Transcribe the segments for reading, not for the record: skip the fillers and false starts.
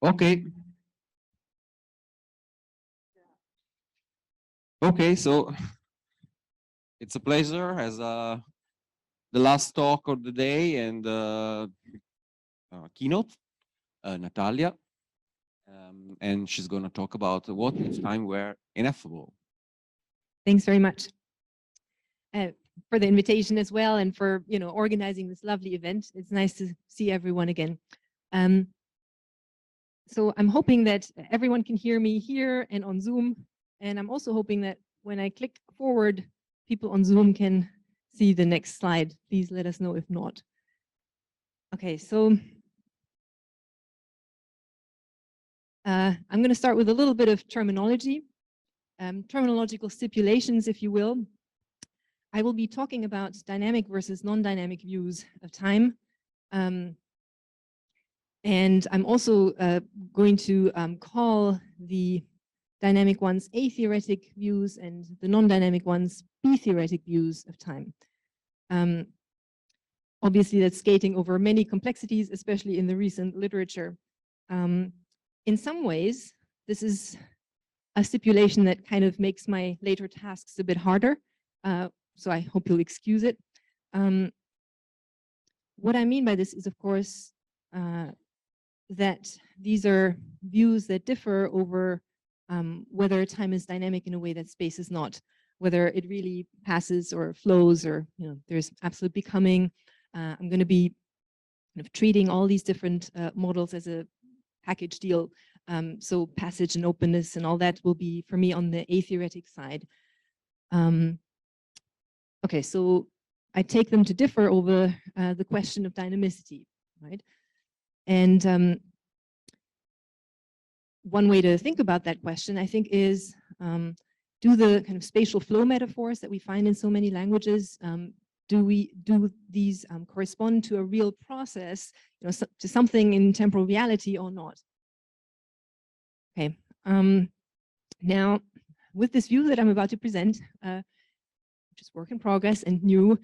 Okay. Okay, so it's a pleasure as the last talk of the day and keynote, Natalia, and she's going to talk about what if time were ineffable. Thanks very much for the invitation as well, and for organizing this lovely event. It's nice to see everyone again. So I'm hoping that everyone can hear me here and on Zoom, and I'm also hoping that when I click forward, people on Zoom can see the next slide. Please let us know if not. Okay, so I'm going to start with a little bit of terminology, terminological stipulations, if you will. I will be talking about dynamic versus non-dynamic views of time. And I'm also going to call the dynamic ones A-theoretic views and the non-dynamic ones B-theoretic views of time. Obviously, that's skating over many complexities, especially in the recent literature. In some ways, this is a stipulation that kind of makes my later tasks a bit harder. So I hope you'll excuse it. What I mean by this is, of course, that these are views that differ over whether time is dynamic in a way that space is not, whether it really passes or flows, or there's absolute becoming. I'm going to be kind of treating all these different models as a package deal. So passage and openness and all that will be, for me, on the A-theoretic side. Okay, so I take them to differ over the question of dynamicity, right? And one way to think about that question, I think, is do the kind of spatial flow metaphors that we find in so many languages, do these correspond to a real process, to something in temporal reality or not? Okay. Now, with this view that I'm about to present, which is work in progress and new,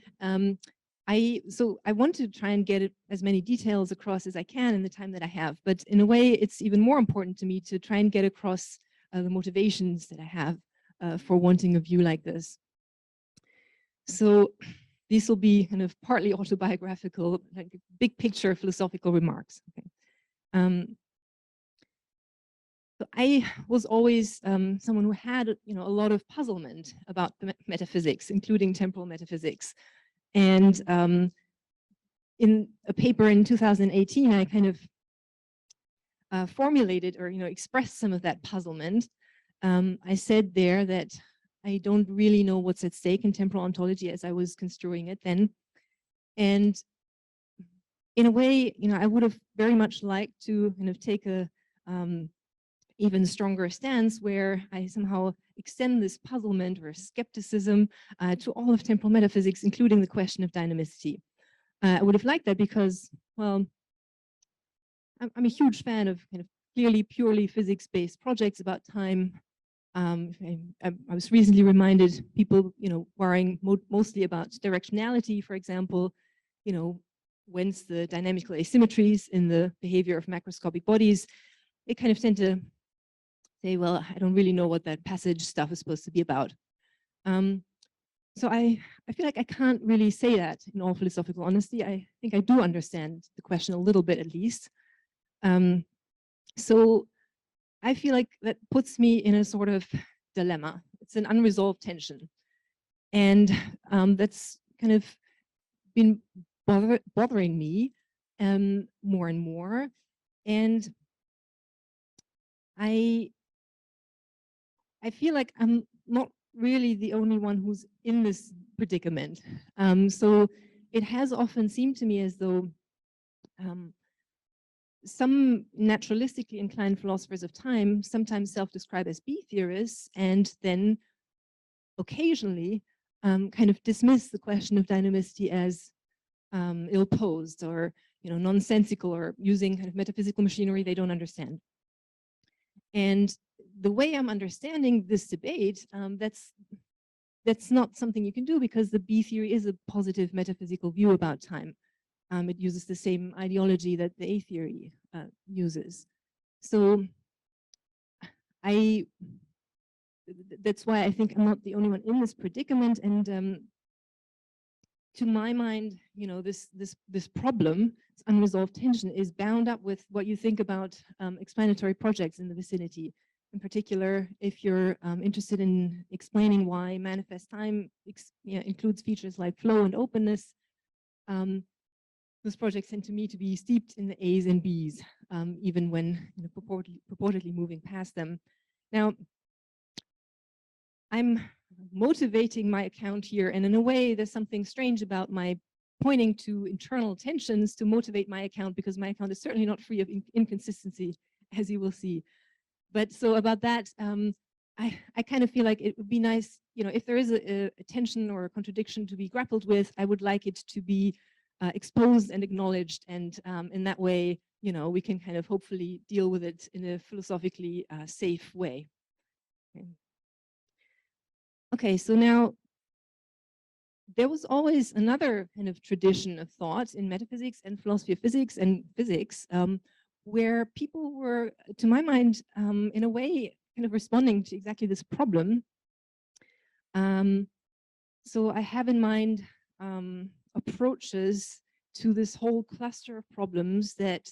I want to try and get as many details across as I can in the time that I have, but in a way, it's even more important to me to try and get across the motivations that I have for wanting a view like this. So these will be kind of partly autobiographical, like big picture philosophical remarks. Okay. So I was always someone who had, a lot of puzzlement about the metaphysics, including temporal metaphysics. And in a paper in 2018, I kind of formulated or expressed some of that puzzlement. I said there that I don't really know what's at stake in temporal ontology as I was construing it then. And in a way, I would have very much liked to kind of take a even stronger stance where I somehow extend this puzzlement or skepticism to all of temporal metaphysics, including the question of dynamicity. I would have liked that because, well, I'm a huge fan of kind of clearly purely physics-based projects about time. I was recently reminded, people, worrying mostly about directionality, for example, whence the dynamical asymmetries in the behavior of macroscopic bodies, they kind of tend to say, well, I don't really know what that passage stuff is supposed to be about. So I feel like I can't really say that in all philosophical honesty. I think I do understand the question a little bit, at least. So I feel like that puts me in a sort of dilemma. It's an unresolved tension. And that's kind of been bothering me more and more. And I feel like I'm not really the only one who's in this predicament. So it has often seemed to me as though some naturalistically inclined philosophers of time sometimes self-describe as B-theorists, and then occasionally kind of dismiss the question of dynamicity as ill-posed or nonsensical, or using kind of metaphysical machinery they don't understand. And the way I'm understanding this debate, that's not something you can do, because the B theory is a positive metaphysical view about time. It uses the same ideology that the A theory uses. So that's why I think I'm not the only one in this predicament. And to my mind, you know, this problem, this unresolved tension, is bound up with what you think about explanatory projects in the vicinity. In particular, if you're interested in explaining why manifest time includes features like flow and openness, those projects tend to me to be steeped in the A's and B's, even when, you know, purportedly moving past them. Now, I'm motivating my account here, and in a way, there's something strange about my pointing to internal tensions to motivate my account, because my account is certainly not free of inconsistency, as you will see. But so about that, I kind of feel like it would be nice, you know, if there is a tension or a contradiction to be grappled with, I would like it to be exposed and acknowledged, and in that way, you know, we can kind of hopefully deal with it in a philosophically safe way. Okay, so now there was always another kind of tradition of thought in metaphysics and philosophy of physics and physics, where people were, to my mind, in a way, kind of responding to exactly this problem. So I have in mind approaches to this whole cluster of problems that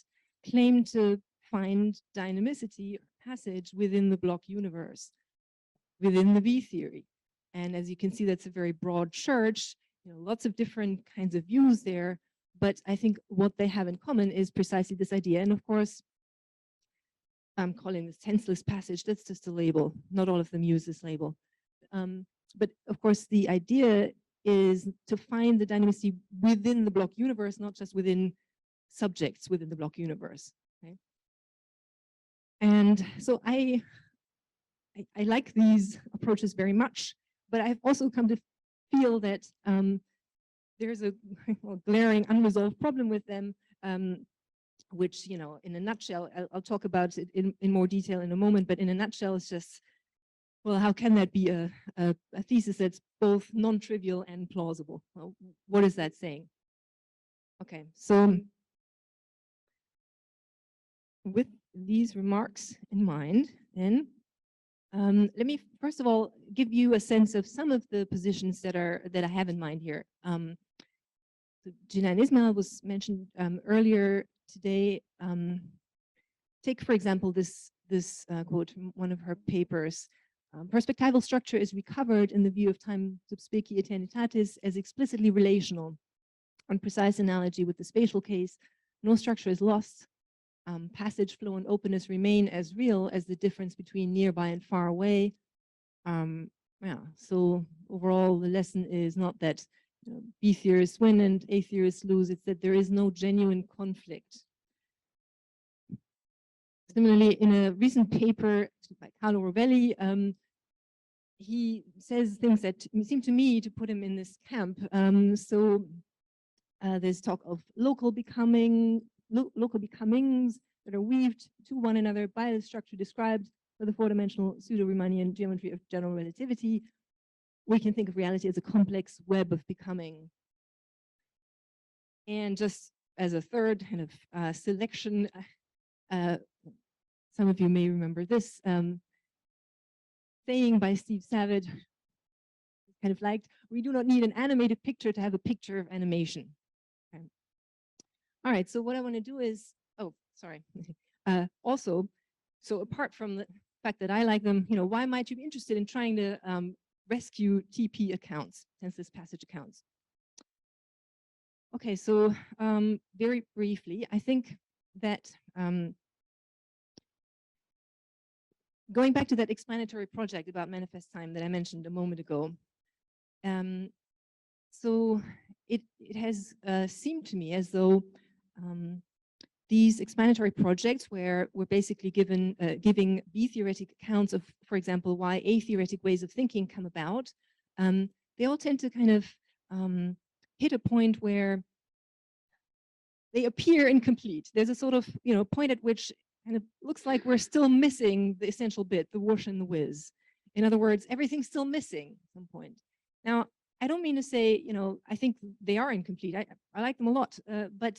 claim to find dynamicity or passage within the block universe, within the V theory. And as you can see, that's a very broad church, you know, lots of different kinds of views there. But I think what they have in common is precisely this idea. And of course, I'm calling this tenseless passage. That's just a label. Not all of them use this label. But of course, the idea is to find the dynamicity within the block universe, not just within subjects within the block universe. Okay? And so I like these approaches very much, but I've also come to feel that there's a glaring unresolved problem with them, which, you know, in a nutshell, I'll talk about it in more detail in a moment, but in a nutshell, it's just, well, how can that be a thesis that's both non-trivial and plausible? Well, what is that saying? Okay, so with these remarks in mind, then, let me first of all give you a sense of some of the positions that I have in mind here. Jinan Ismail was mentioned earlier today. Take, for example, this quote from one of her papers. Perspectival structure is recovered in the view of time subspecie eternitatis as explicitly relational. On precise analogy with the spatial case, no structure is lost. Passage, flow, and openness remain as real as the difference between nearby and far away. Yeah, so overall, the lesson is not that B theorists win and A theorists lose, it's that there is no genuine conflict. Similarly, in a recent paper by Carlo Rovelli, he says things that seem to me to put him in this camp. There's talk of local becomings that are weaved to one another by the structure described for the four-dimensional pseudo-Riemannian geometry of general relativity. We can think of reality as a complex web of becoming. And just as a third kind of selection, some of you may remember this saying by Steve Savage, kind of liked, we do not need an animated picture to have a picture of animation. Okay. All right, so what I want to do is, oh, sorry. Also, so apart from the fact that I like them, you know, why might you be interested in trying to rescue TP accounts, tenseless passage accounts? Okay, so very briefly, I think that going back to that explanatory project about manifest time that I mentioned a moment ago, so it has seemed to me as though these explanatory projects where we're basically giving B theoretic accounts of, for example, why A theoretic ways of thinking come about, they all tend to kind of hit a point where they appear incomplete. There's a sort of, you know, point at which kind of looks like we're still missing the essential bit, the whoosh and the whiz. In other words, everything's still missing at some point. Now, I don't mean to say, you know, I think they are incomplete. I like them a lot, but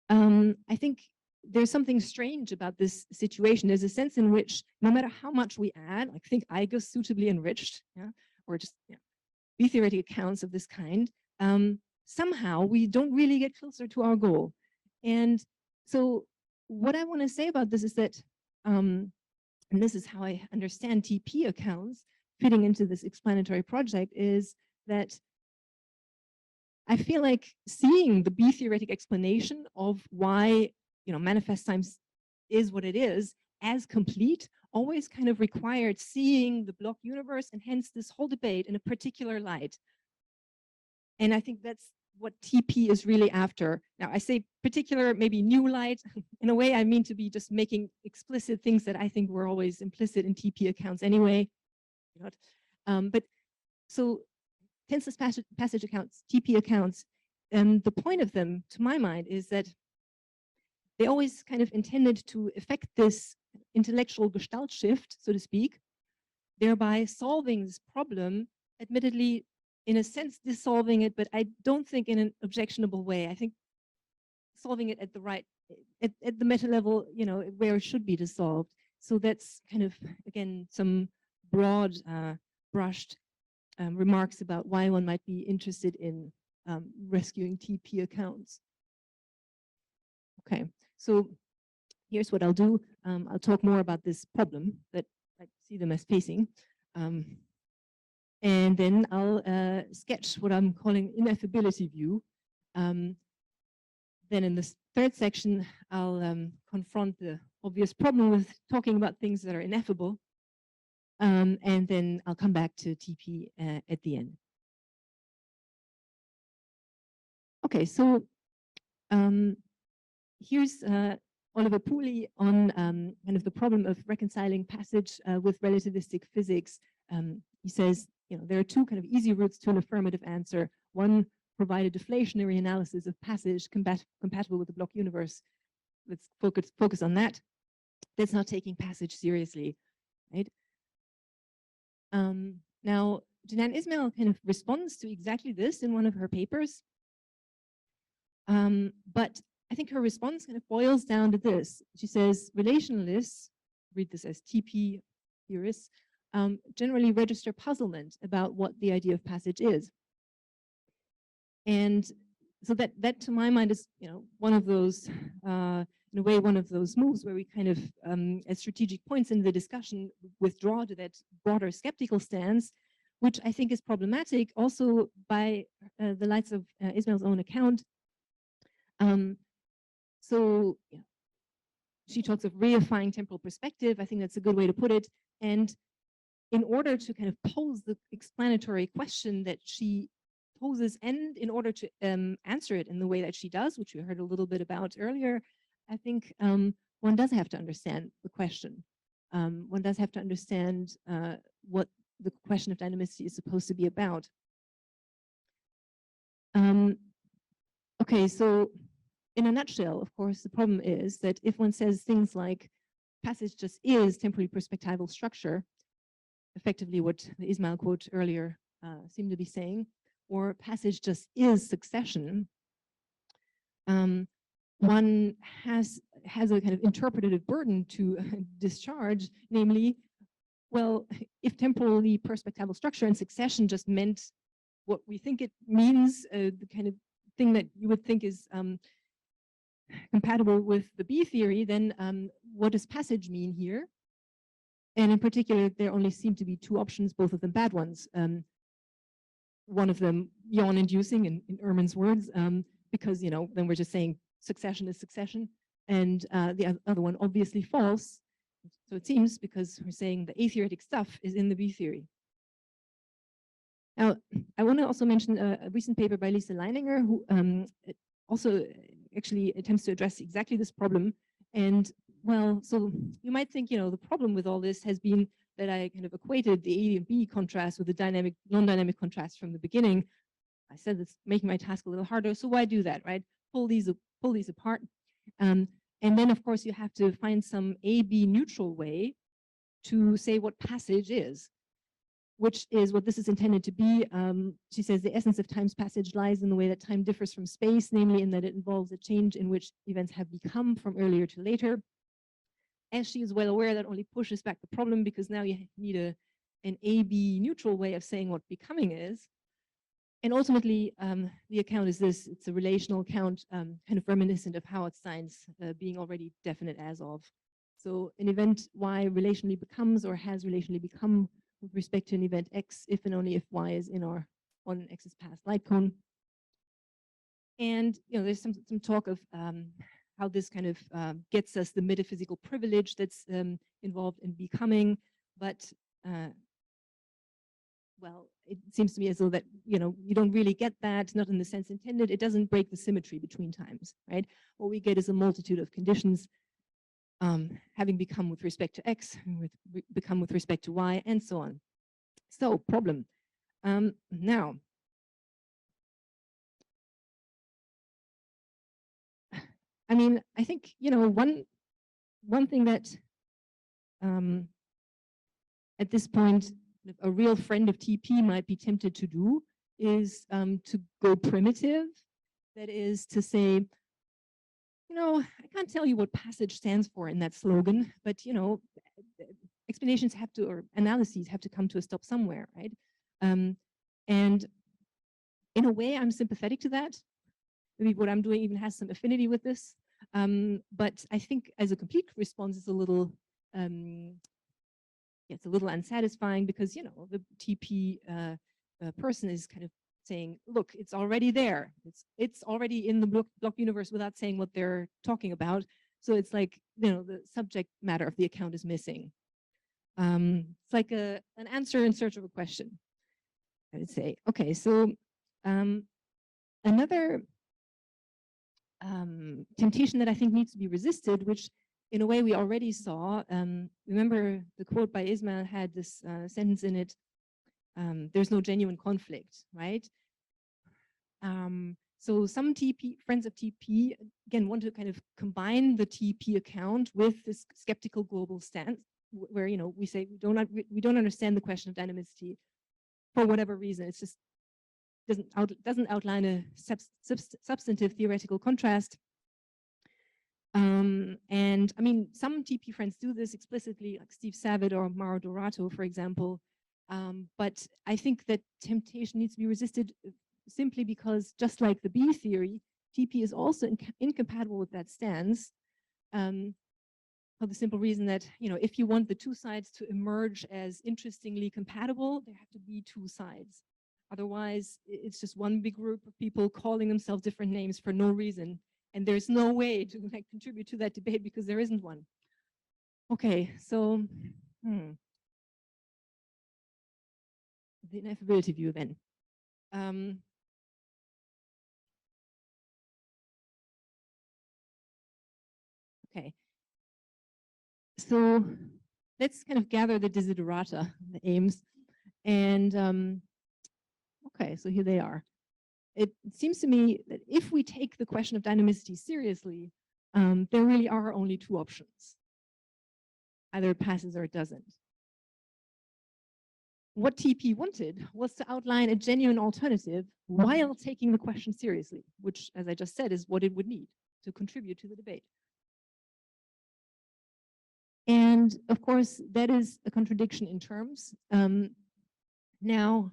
I think there's something strange about this situation. There's a sense in which no matter how much we add, like think Eiger suitably enriched, yeah, or just B-theoretic accounts of this kind, somehow we don't really get closer to our goal. And so what I want to say about this is that, and this is how I understand TP accounts fitting into this explanatory project, is that I feel like seeing the B-theoretic explanation of why manifest times is what it is as complete always kind of required seeing the block universe and hence this whole debate in a particular light. And I think that's what TP is really after. Now I say particular, maybe new light. In a way, I mean to be just making explicit things that I think were always implicit in TP accounts anyway. But so tenseless passage accounts, TP accounts, the point of them, to my mind, is that they always kind of intended to effect this intellectual gestalt shift, so to speak, thereby solving this problem, admittedly, in a sense, dissolving it, but I don't think in an objectionable way. I think solving it at the right, at the meta level, where it should be dissolved. So that's kind of, again, some broad brushed remarks about why one might be interested in rescuing TP accounts. Okay, so here's what I'll do. I'll talk more about this problem that I see them as facing. And then I'll sketch what I'm calling ineffability view. Then in this third section, I'll confront the obvious problem with talking about things that are ineffable. And then I'll come back to TP at the end. Okay, so here's Oliver Pooley on kind of the problem of reconciling passage with relativistic physics. He says, there are two kind of easy routes to an affirmative answer. One, provide a deflationary analysis of passage compatible with the block universe. Let's focus on that. That's not taking passage seriously, right? Now, Jinan Ismail kind of responds to exactly this in one of her papers. But I think her response kind of boils down to this. She says, relationalists, read this as TP theorists, generally register puzzlement about what the idea of passage is. And so that to my mind is, one of those, in a way, one of those moves where we kind of, at strategic points in the discussion, withdraw to that broader skeptical stance, which I think is problematic also by the lights of Ismail's own account. So she talks of reifying temporal perspective. I think that's a good way to put it. And in order to kind of pose the explanatory question that she poses, and in order to answer it in the way that she does, which we heard a little bit about earlier, I think one does have to understand the question. One does have to understand what the question of dynamicity is supposed to be about. Okay, so in a nutshell, of course, the problem is that if one says things like passage just is temporally perspectival structure, effectively what the Ismail quote earlier seemed to be saying, or passage just is succession, one has a kind of interpretative burden to discharge, namely, well, if temporally perspectival structure and succession just meant what we think it means, the kind of thing that you would think is compatible with the B theory, then what does passage mean here? And in particular, there only seem to be two options, both of them bad ones. One of them yawn-inducing, in Ehrman's words, because then we're just saying succession is succession, and the other one obviously false. So it seems because we're saying the A-theoretic stuff is in the B theory. Now, I want to also mention a recent paper by Lisa Leininger, who also actually attempts to address exactly this problem. And well, so you might think, the problem with all this has been that I kind of equated the A and B contrast with the dynamic, non-dynamic contrast from the beginning. I said it's making my task a little harder, so why do that, right? Pull these apart. And then, of course, you have to find some A-B neutral way to say what passage is. which is what this is intended to be. She says the essence of time's passage lies in the way that time differs from space, namely in that it involves a change in which events have become from earlier to later. As she is well aware, that only pushes back the problem because now you need an A-B neutral way of saying what becoming is. And ultimately, the account is this. It's a relational account, kind of reminiscent of Howard Stein's being already definite as of. So an event Y relationally becomes or has relationally become with respect to an event X if and only if Y is in or on X's past light cone. And there's some talk of how this kind of gets us the metaphysical privilege that's involved in becoming, but well, it seems to me as though that, you don't really get that, not in the sense intended. It doesn't break the symmetry between times, right? What we get is a multitude of conditions having become with respect to X, become with respect to Y, and so on. So, problem. Now, I mean, I think, one thing that at this point, a real friend of TP might be tempted to do is to go primitive. That is to say, I can't tell you what passage stands for in that slogan, but, explanations have to, or analyses have to come to a stop somewhere, right? And in a way, I'm sympathetic to that. Maybe what I'm doing even has some affinity with this. But I think as a complete response, it's a little, it's a little unsatisfying because, the TP person is kind of saying, look, it's already there. It's already in the block universe without saying what they're talking about. So it's like, the subject matter of the account is missing. It's like an answer in search of a question, I would say. Okay, so another temptation that I think needs to be resisted, which in a way we already saw, remember the quote by Ismail had this sentence in it, there's no genuine conflict, right? So some TP, friends of TP, again, want to kind of combine the TP account with this skeptical global stance, where, we say we don't understand the question of dynamicity for whatever reason. It's just doesn't outline a substantive theoretical contrast. And I mean, some TP friends do this explicitly, like Steve Savitt or Mauro Dorato, for example. But I think that temptation needs to be resisted simply because, just like the B theory, TP is also incompatible with that stance. For the simple reason that, if you want the two sides to emerge as interestingly compatible, there have to be two sides. Otherwise, it's just one big group of people calling themselves different names for no reason. And there's no way to contribute to that debate because there isn't one. Okay, so the ineffability view then. Okay, so let's kind of gather the desiderata, the aims, and okay, so here they are. It seems to me that if we take the question of dynamicity seriously, there really are only two options. Either it passes or it doesn't. What TP wanted was to outline a genuine alternative while taking the question seriously, which, as I just said, is what it would need to contribute to the debate. And of course, that is a contradiction in terms. Now,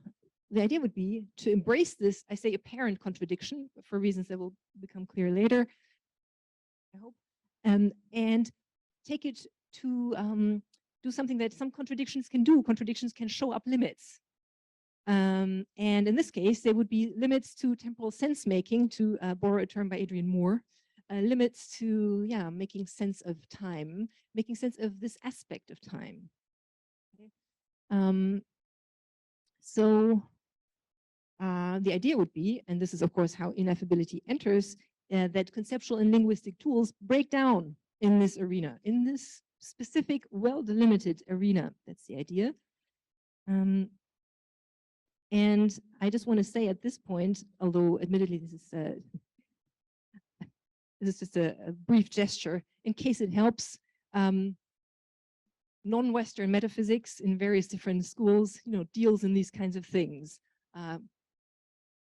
the idea would be to embrace this, I say, apparent contradiction for reasons that will become clear later, I hope, and take it to do something that some contradictions can do. Contradictions can show up limits. And in this case, there would be limits to temporal sense making, to borrow a term by Adrian Moore, limits to, making sense of time, making sense of this aspect of time. Okay. So the idea would be, and this is of course how ineffability enters, that conceptual and linguistic tools break down in this arena, in this specific, well-delimited arena. That's the idea. And I just want to say at this point, although admittedly this is just a brief gesture, in case it helps, non-Western metaphysics in various different schools, deals in these kinds of things.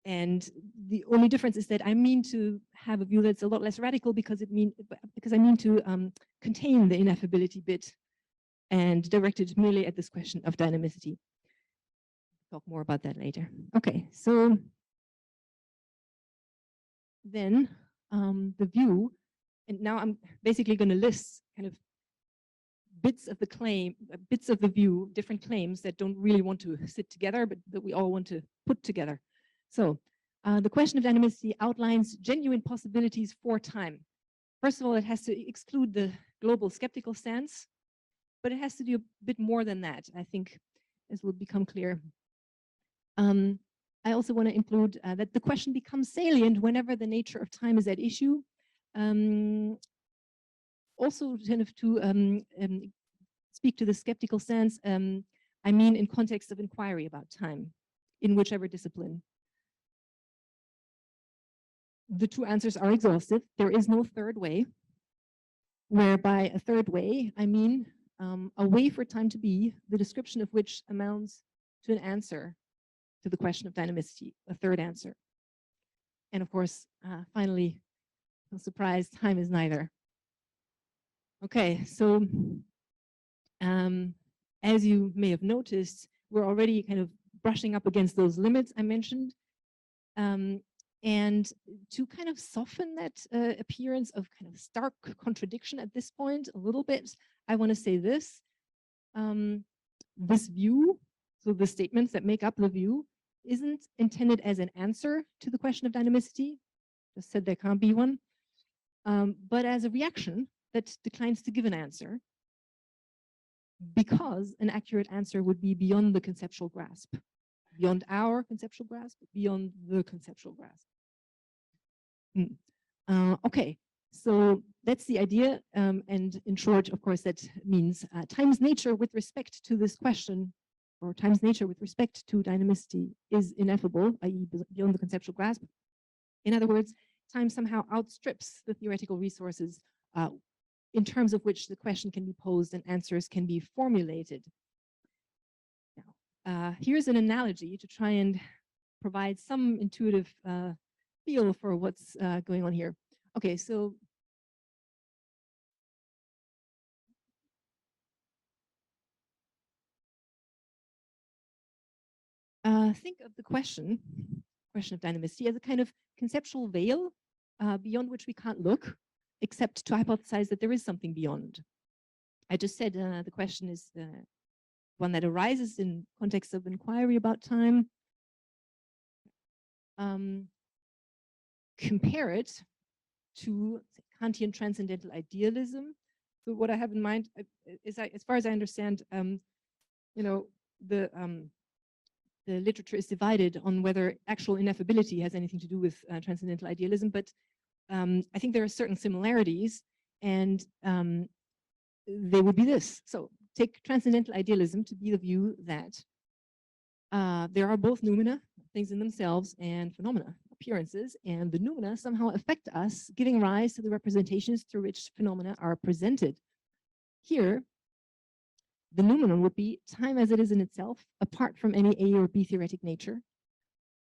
And the only difference is that I mean to have a view that's a lot less radical because I mean to contain the ineffability bit and direct it merely at this question of dynamicity. Talk more about that later. Okay, so then the view, and now I'm basically going to list kind of bits of the claim, bits of the view, different claims that don't really want to sit together, but that we all want to put together. So the question of dynamicity outlines genuine possibilities for time. First of all, it has to exclude the global skeptical stance, but it has to do a bit more than that, I think, as will become clear. I also want to include that the question becomes salient whenever the nature of time is at issue. Also, kind of to speak to the skeptical stance, I mean in context of inquiry about time, in whichever discipline. The two answers are exhaustive. There is no third way, whereby a third way, I mean a way for time to be, the description of which amounts to an answer to the question of dynamicity, a third answer. And of course, finally, no surprise, time is neither. Okay, so as you may have noticed, we're already kind of brushing up against those limits I mentioned. And to kind of soften that appearance of kind of stark contradiction at this point a little bit, I want to say this. This view, so the statements that make up the view, isn't intended as an answer to the question of dynamicity. Just said there can't be one, but as a reaction that declines to give an answer, because an accurate answer would be beyond the conceptual grasp, beyond our conceptual grasp, beyond the conceptual grasp. Okay, so that's the idea. And in short, of course, that means time's nature with respect to this question, or time's nature with respect to dynamicity, is ineffable, i.e. beyond the conceptual grasp. In other words, time somehow outstrips the theoretical resources in terms of which the question can be posed and answers can be formulated. Now, here's an analogy to try and provide some intuitive feel for what's going on here. Okay, so think of the question of dynamicity as a kind of conceptual veil beyond which we can't look, except to hypothesize that there is something beyond. I just said the question is one that arises in context of inquiry about time. Compare it to Kantian transcendental idealism. So what I have in mind is, as far as I understand, the literature is divided on whether actual ineffability has anything to do with transcendental idealism, but I think there are certain similarities, and they would be this. So take transcendental idealism to be the view that there are both noumena, things in themselves, and phenomena, appearances, and the noumena somehow affect us, giving rise to the representations through which phenomena are presented. Here, the noumenon would be time as it is in itself, apart from any A or B theoretic nature.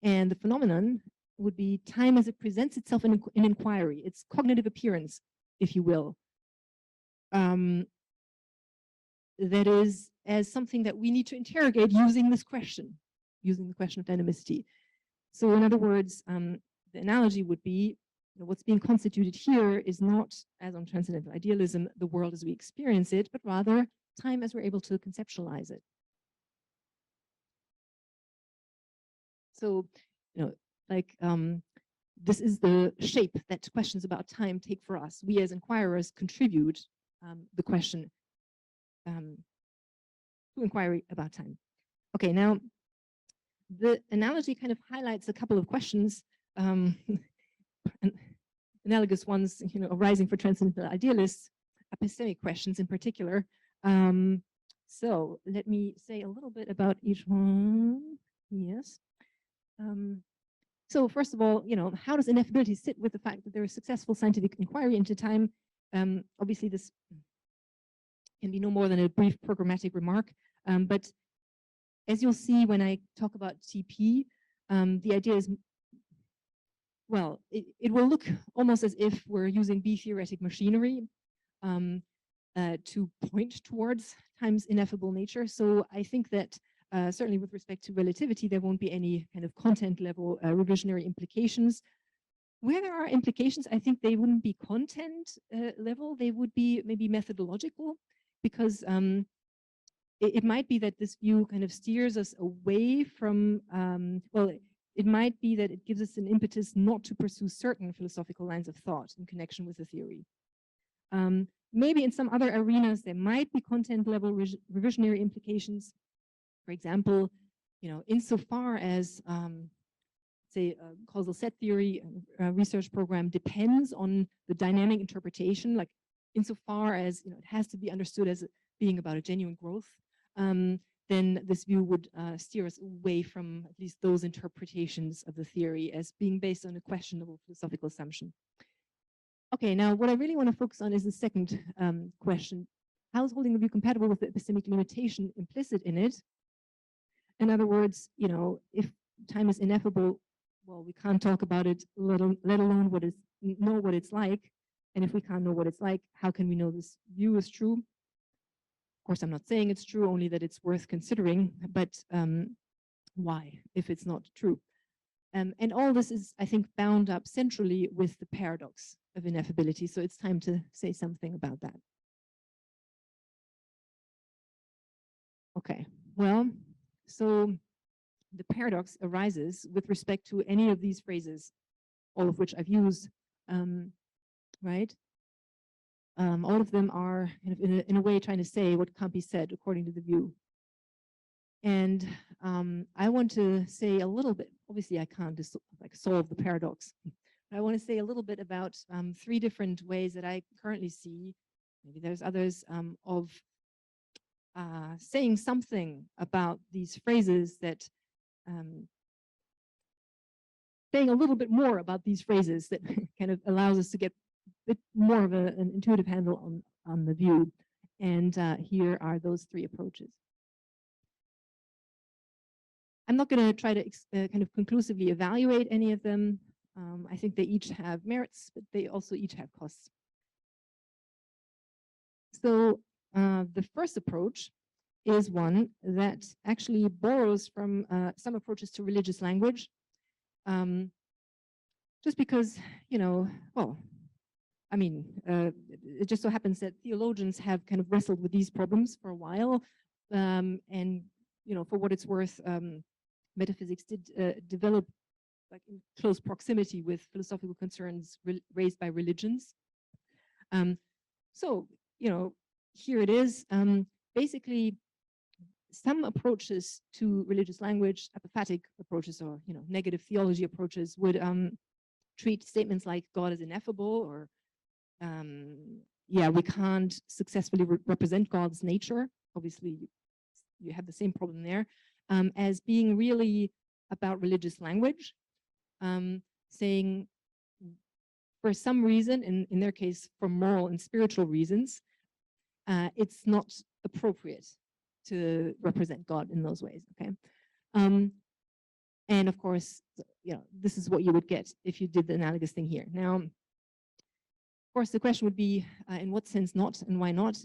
And the phenomenon would be time as it presents itself in inquiry, its cognitive appearance, if you will. That is as something that we need to interrogate using this question, using the question of dynamicity. So in other words, the analogy would be, what's being constituted here is not, as on transcendental idealism, the world as we experience it, but rather time as we're able to conceptualize it. So, this is the shape that questions about time take for us. We as inquirers contribute the question to inquiry about time. Okay, now the analogy kind of highlights a couple of questions, analogous ones, arising for transcendental idealists, epistemic questions in particular. So let me say a little bit about each one. Yes. So first of all, how does ineffability sit with the fact that there is successful scientific inquiry into time? Obviously, this can be no more than a brief programmatic remark. But as you'll see when I talk about TP, the idea is, well, it will look almost as if we're using B-theoretic machinery to point towards time's ineffable nature. So I think that certainly with respect to relativity, there won't be any kind of content level revisionary implications. Where there are implications, I think they wouldn't be content level, they would be maybe methodological, because it might be that this view kind of steers us away from, well, it might be that it gives us an impetus not to pursue certain philosophical lines of thought in connection with the theory. Maybe in some other arenas, there might be content level revisionary implications. For example, insofar as, say, causal set theory research program depends on the dynamic interpretation, like insofar as it has to be understood as being about a genuine growth, then this view would steer us away from at least those interpretations of the theory as being based on a questionable philosophical assumption. Okay, now what I really want to focus on is the second question. How is holding the view compatible with the epistemic limitation implicit in it? In other words, if time is ineffable, well, we can't talk about it, let alone know what it's like. And if we can't know what it's like, how can we know this view is true? Of course, I'm not saying it's true, only that it's worth considering, but why, if it's not true? And all this is, I think, bound up centrally with the paradox of ineffability. So it's time to say something about that. Okay, well, so the paradox arises with respect to any of these phrases, all of which I've used, right? All of them are kind of in a way trying to say what can't be said according to the view. And I want to say a little bit, obviously I can't just like solve the paradox, but I want to say a little bit about 3 different ways that I currently see, maybe there's others, of saying something about these phrases that, saying a little bit more about these phrases that kind of allows us to get a bit more of an intuitive handle on the view. And here are those 3 approaches. I'm not going to try to kind of conclusively evaluate any of them. I think they each have merits, but they also each have costs. So the first approach is one that actually borrows from some approaches to religious language. Just because, well, I mean, it just so happens that theologians have kind of wrestled with these problems for a while. And, for what it's worth, metaphysics did develop like in close proximity with philosophical concerns raised by religions. So, here it is. Basically, some approaches to religious language, apophatic approaches or negative theology approaches would treat statements like God is ineffable, or yeah, we can't successfully represent God's nature. Obviously, you have the same problem there, as being really about religious language, saying for some reason, in their case, for moral and spiritual reasons, it's not appropriate to represent God in those ways, okay? And of course, this is what you would get if you did the analogous thing here. Now, of course, the question would be, in what sense not and why not?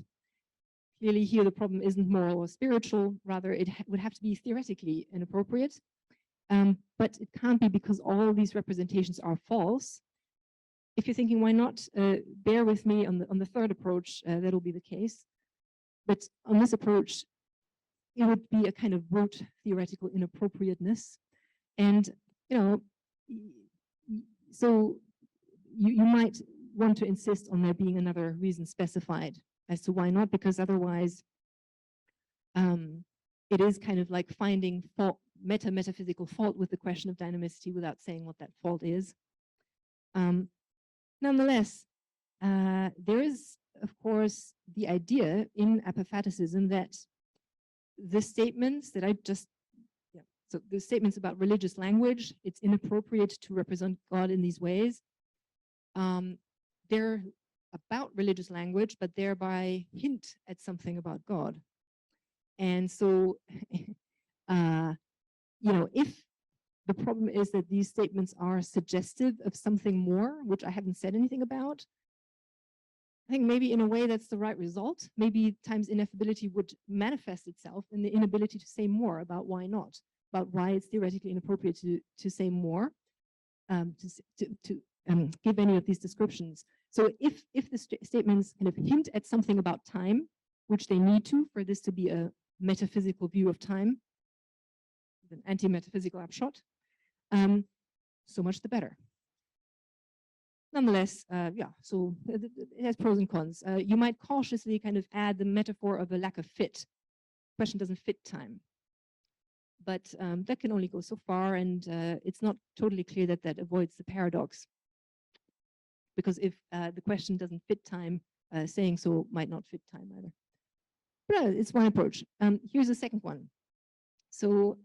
Clearly here the problem isn't moral or spiritual, rather it would have to be theoretically inappropriate. But it can't be because all these representations are false. If you're thinking why not, bear with me on the third approach, that'll be the case. But on this approach, it would be a kind of rote theoretical inappropriateness. And, so you might want to insist on there being another reason specified as to why not, because otherwise it is kind of like finding fault, metaphysical fault with the question of dynamicity without saying what that fault is. Nonetheless, there is, of course, the idea in apophaticism that the statements that I just, so the statements about religious language, it's inappropriate to represent God in these ways. They're about religious language, but thereby hint at something about God. And so, if the problem is that these statements are suggestive of something more, which I haven't said anything about, I think maybe in a way that's the right result. Maybe time's ineffability would manifest itself in the inability to say more about why not, about why it's theoretically inappropriate to say more, to give any of these descriptions. So if the statements kind of hint at something about time, which they need to for this to be a metaphysical view of time, an anti-metaphysical upshot, so much the better. Nonetheless, so it has pros and cons. You might cautiously kind of add the metaphor of a lack of fit. Question doesn't fit time. But that can only go so far, and it's not totally clear that that avoids the paradox. Because if the question doesn't fit time, saying so might not fit time either. But it's one approach. Here's a second one. So,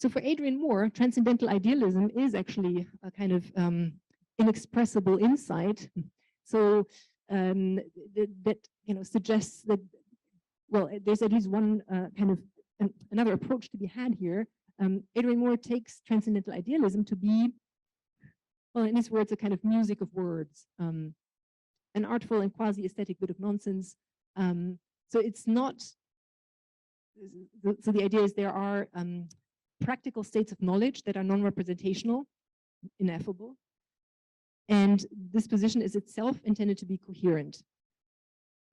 so for Adrian Moore, transcendental idealism is actually a kind of inexpressible insight. So that suggests that, well, there's at least one kind of another approach to be had here. Adrian Moore takes transcendental idealism to be, well, in his words, a kind of music of words, an artful and quasi-aesthetic bit of nonsense. So it's not, so the idea is there are practical states of knowledge that are non-representational, ineffable, and this position is itself intended to be coherent.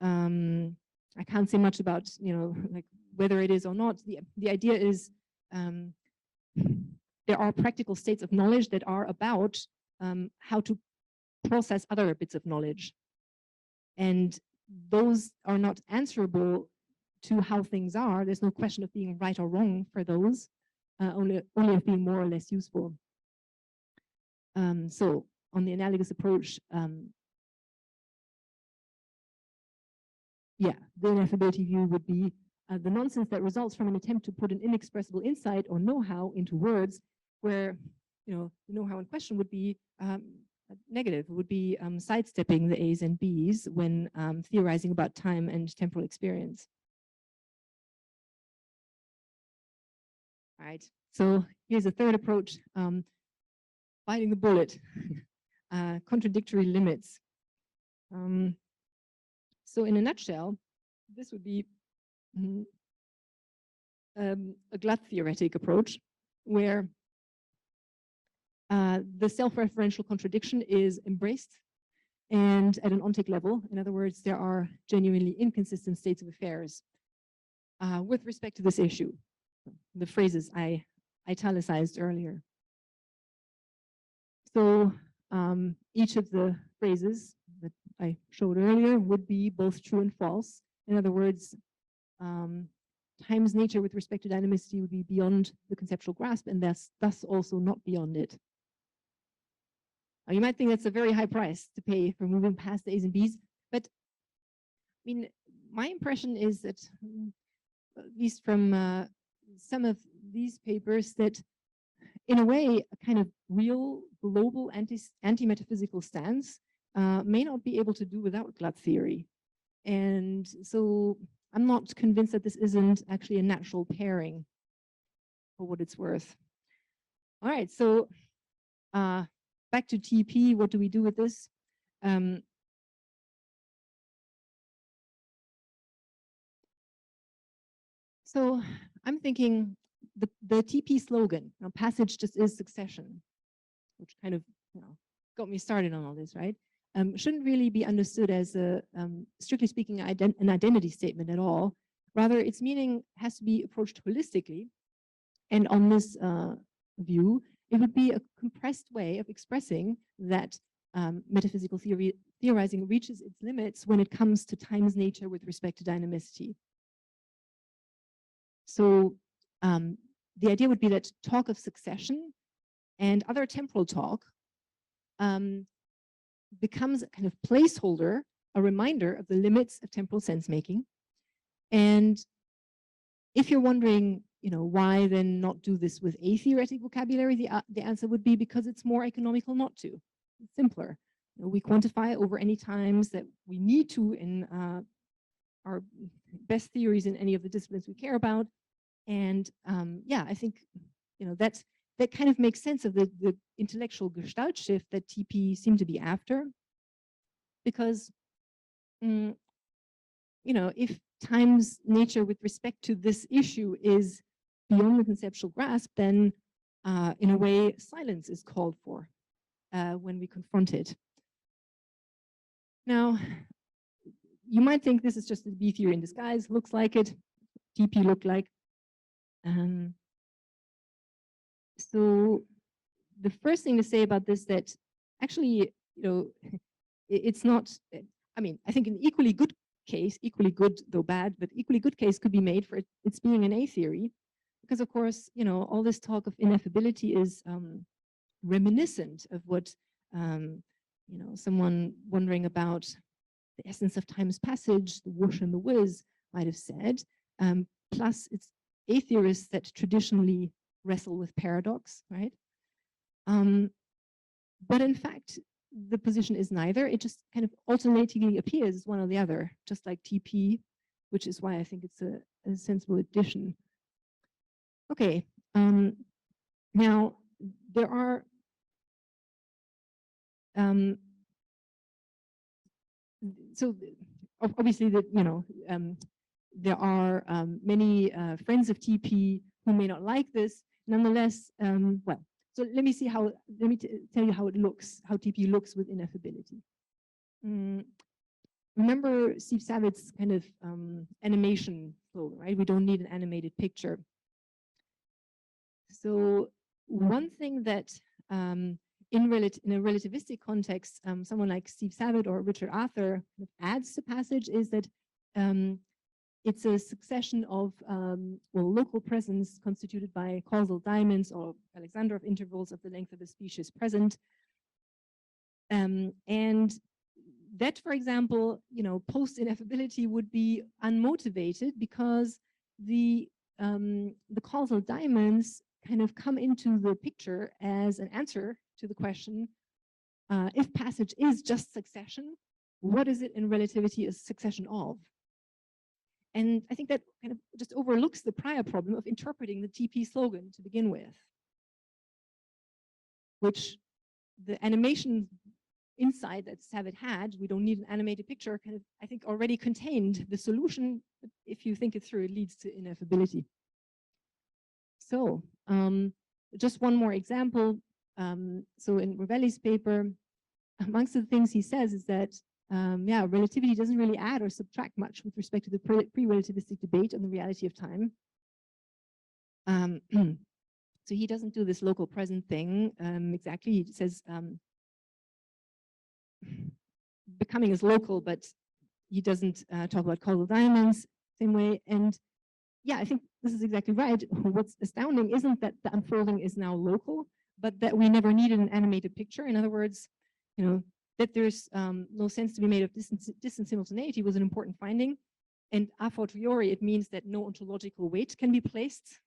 I can't say much about, like whether it is or not. The idea is there are practical states of knowledge that are about how to process other bits of knowledge, and those are not answerable to how things are. There's no question of being right or wrong for those. Only of being more or less useful. So on the analogous approach, the ineffability view would be the nonsense that results from an attempt to put an inexpressible insight or know-how into words, where the know-how in question would be negative. It would be sidestepping the A's and B's when theorizing about time and temporal experience. All right, so here's a third approach, biting the bullet, contradictory limits. So in a nutshell, this would be a glut theoretic approach, where the self-referential contradiction is embraced and at an ontic level. In other words, there are genuinely inconsistent states of affairs with respect to this issue. The phrases I italicized earlier. So each of the phrases that I showed earlier would be both true and false. In other words, time's nature with respect to dynamicity would be beyond the conceptual grasp, and thus also not beyond it. You might think that's a very high price to pay for moving past the A's and B's, but I mean, my impression is that, at least from some of these papers, that in a way, a kind of real global anti-metaphysical stance may not be able to do without glut theory. And so I'm not convinced that this isn't actually a natural pairing, for what it's worth. All right, so back to TP, what do we do with this? So I'm thinking the TP slogan, passage just is succession, which kind of got me started on all this, right? Shouldn't really be understood as a, strictly speaking, an identity statement at all. Rather, its meaning has to be approached holistically. And on this view, it would be a compressed way of expressing that metaphysical theorizing reaches its limits when it comes to time's nature with respect to dynamicity. So the idea would be that talk of succession and other temporal talk becomes a kind of placeholder, a reminder of the limits of temporal sense making. And if you're wondering, why then not do this with a theoretic vocabulary? The answer would be because it's more economical not to. It's simpler. We quantify over any times that we need to in our best theories in any of the disciplines we care about. And yeah, I think that kind of makes sense of the intellectual gestalt shift that TP seemed to be after, because if time's nature with respect to this issue is beyond the conceptual grasp, then in a way silence is called for when we confront it. Now, you might think this is just a B theory in disguise. Looks like it. TP looked like. So the first thing to say about this, that actually, it's not, I mean, I think an equally good case, equally good though bad, but equally good case could be made for its being an A theory, because of course, all this talk of ineffability is reminiscent of what, someone wondering about the essence of time's passage, the whoosh and the whiz might have said. Plus, it's A theorists that traditionally wrestle with paradox, right? But in fact, the position is neither. It just kind of alternatingly appears as one or the other, just like TP, which is why I think it's a sensible addition. Okay, now there are so obviously that there are many friends of TP who may not like this. Nonetheless, well, so let me tell you how it looks, how TP looks with ineffability. Remember Steve Savitz's kind of animation slogan, right? We don't need an animated picture. So one thing that in a relativistic context, someone like Steve Savitt or Richard Arthur adds to passage is that it's a succession of local presence constituted by causal diamonds or Alexandrov intervals of the length of a species present. And that, for example, post-ineffability would be unmotivated because the causal diamonds kind of come into the picture as an answer to the question, if passage is just succession, what is it in relativity a succession of? And I think that kind of just overlooks the prior problem of interpreting the TP slogan to begin with, which the animation insight that Savitt had, we don't need an animated picture, kind of, I think, already contained the solution. If you think it through, it leads to ineffability. So just one more example. So in Rovelli's paper, amongst the things he says is that yeah, relativity doesn't really add or subtract much with respect to the pre-relativistic debate on the reality of time. So he doesn't do this local present thing exactly. He says becoming is local, but he doesn't talk about causal diamonds same way. And yeah, I think this is exactly right. What's astounding isn't that the unfolding is now local, but that we never needed an animated picture. In other words, that there's no sense to be made of distant simultaneity was an important finding. And a fortiori, it means that no ontological weight can be placed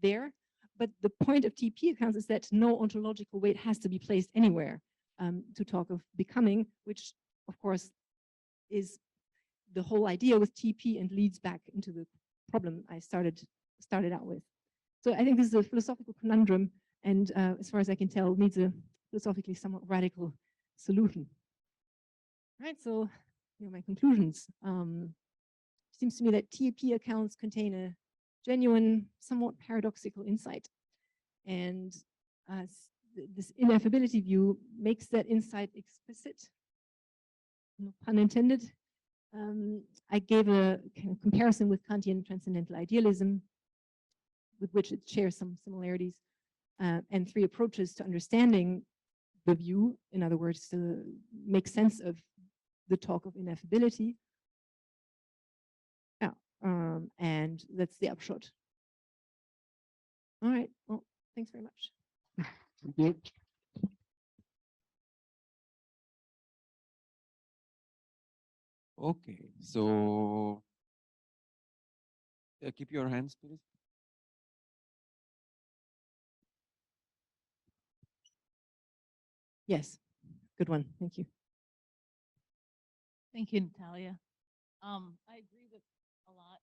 there. But the point of TP accounts is that no ontological weight has to be placed anywhere to talk of becoming, which of course is the whole idea with TP and leads back into the problem I started out with. So I think this is a philosophical conundrum, and as far as I can tell, needs a philosophically somewhat radical solution. All right, so my conclusions. Seems to me that TP accounts contain a genuine, somewhat paradoxical insight, and this ineffability view makes that insight explicit. No pun intended. I gave a kind of comparison with Kantian transcendental idealism, with which it shares some similarities, and 3 approaches to understanding the view, in other words, to make sense of the talk of ineffability. Yeah, and that's the upshot. All right, well, thanks very much. Thank you. Okay, so keep your hands, please. Yes, good one. Thank you. Thank you, Natalia. I agree with a lot.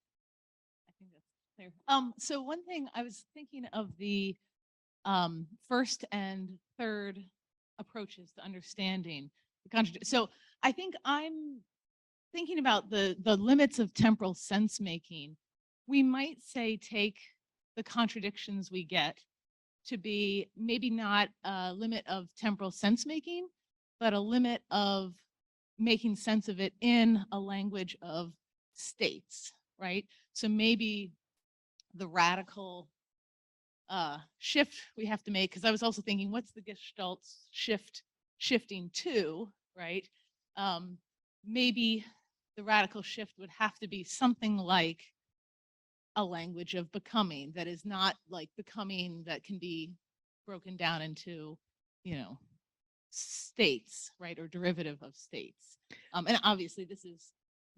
I think that's clear. So one thing I was thinking of the first and third approaches to understanding the contradiction. So I think I'm thinking about the limits of temporal sense making. We might say take the contradictions we get to be maybe not a limit of temporal sense making, but a limit of making sense of it in a language of states, right? So maybe the radical shift we have to make, because I was also thinking, what's the Gestalt shifting to, right? Maybe the radical shift would have to be something like a language of becoming that is not like becoming that can be broken down into, you know, states, right, or derivative of states. And obviously this is